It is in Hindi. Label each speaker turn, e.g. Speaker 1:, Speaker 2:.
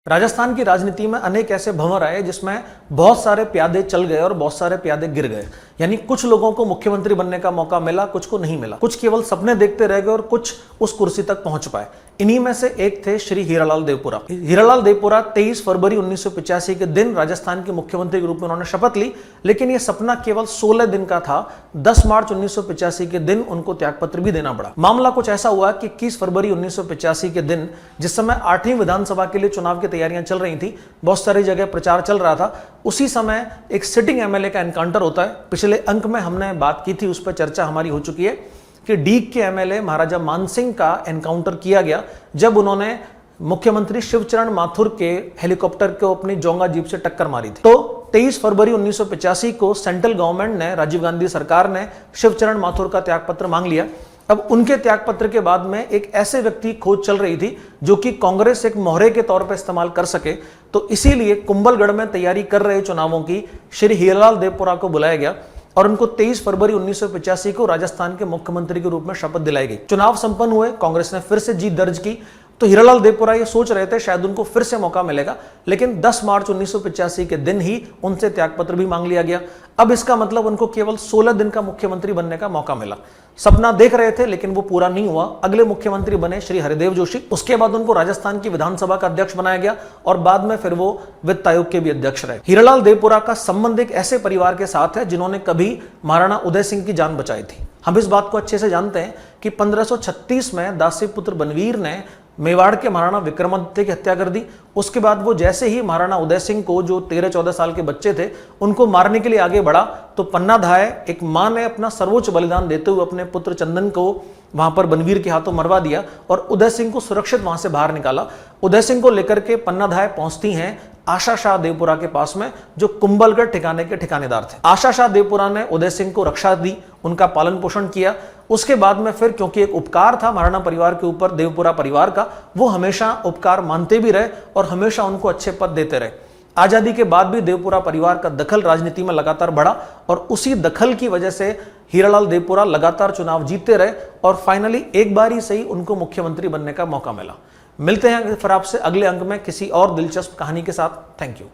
Speaker 1: राजस्थान की राजनीति में अनेक ऐसे भंवर आए जिसमें बहुत सारे प्यादे चल गए और बहुत सारे प्यादे गिर गए। यानी कुछ लोगों को मुख्यमंत्री बनने का मौका मिला, कुछ को नहीं मिला, कुछ केवल सपने देखते रह गए और कुछ उस कुर्सी तक पहुंच पाए। इन्हीं में से एक थे श्री हीरालाल देवपुरा। हीरालाल देवपुरा 23 फरवरी 1985 के दिन राजस्थान के मुख्यमंत्री के रूप में उन्होंने शपथ ली, लेकिन यह सपना केवल 16 दिन का था। 10 मार्च 1985 के दिन उनको त्यागपत्र भी देना पड़ा। मामला कुछ ऐसा हुआ कि 21 फरवरी 1985 के दिन, जिस समय 8वीं विधानसभा के लिए चुनाव की तैयारियां चल रही थी, बहुत सारी जगह प्रचार चल रहा था, उसी समय एक सिटिंग एमएलए का एनकाउंटर होता है। पिछले अंक में हमने बात की थी, उस पर चर्चा हमारी हो चुकी है कि डीग के एमएलए महाराजा मानसिंह का एनकाउंटर किया गया जब उन्होंने मुख्यमंत्री शिवचरण माथुर के हेलीकॉप्टर को अपनी जोंगा जीप से टक्कर मारी थी। तो 23 फरवरी 1985 को सेंट्रल गवर्नमेंट ने, राजीव गांधी सरकार ने शिवचरण माथुर का त्यागपत्र मांग लिया। अब उनके त्यागपत्र के बाद में एक ऐसे व्यक्ति की खोज चल रही थी जो कि कांग्रेस एक मोहरे के तौर पर इस्तेमाल कर सके। तो इसीलिए कुंभलगढ़ में तैयारी कर रहे चुनावों की श्री हीरालाल देवपुरा को बुलाया गया और उनको 23 फरवरी 1985 को राजस्थान के मुख्यमंत्री के रूप में शपथ दिलाई गई। चुनाव संपन्न हुए, कांग्रेस ने फिर से जीत दर्ज की। तो हीरालाल देवपुरा ये सोच रहे थे शायद उनको फिर से मौका मिलेगा, लेकिन 10 मार्च 1985 के दिन ही उनसे त्यागपत्र भी मांग लिया गया। अब इसका मतलब उनको केवल 16 दिन का मुख्यमंत्री बनने का मौका मिला। सपना देख रहे थे लेकिन वो पूरा नहीं हुआ। अगले मुख्यमंत्री बने श्री हरिदेव जोशी। उसके बाद उनको राजस्थान की विधानसभा का अध्यक्ष बनाया गया और बाद में फिर वो वित्त आयोग के भी अध्यक्ष रहे। हीरालाल देवपुरा का संबंध एक ऐसे परिवार के साथ है जिन्होंने कभी महाराणा उदय सिंह की जान बचाई थी। हम इस बात को अच्छे से जानते हैं कि 1536 में दासी पुत्र बनवीर ने मेवाड़ के महाराणा विक्रमादित्य की हत्या कर दी। उसके बाद वो जैसे ही महाराणा उदय सिंह को, जो 13-14 साल के बच्चे थे, उनको मारने के लिए आगे बढ़ा, तो पन्ना धाय एक मां ने अपना सर्वोच्च बलिदान देते हुए अपने पुत्र चंदन को वहां पर बनवीर के हाथों मरवा दिया और उदय सिंह को सुरक्षित वहां से बाहर निकाला। उदय सिंह को लेकर के पन्ना धाय पहुंचती हैं आशा शाह देवपुरा के पास में, जो कुंभलगढ़ ठिकाने के ठिकानेदार थे। आशा शाह देवपुरा ने उदय सिंह को रक्षा दी, उनका पालन पोषण किया। उसके बाद में फिर, क्योंकि एक उपकार था महाराणा परिवार के ऊपर देवपुरा परिवार का, वो हमेशा उपकार मानते भी रहे और हमेशा उनको अच्छे पद देते रहे। आजादी के बाद भी देवपुरा परिवार का दखल राजनीति में लगातार बढ़ा और उसी दखल की वजह से हीरालाल देवपुरा लगातार चुनाव जीतते रहे और फाइनली एक बार ही सही उनको मुख्यमंत्री बनने का मौका मिला। मिलते हैं फिर आपसे अगले अंक में किसी और दिलचस्प कहानी के साथ। Thank you.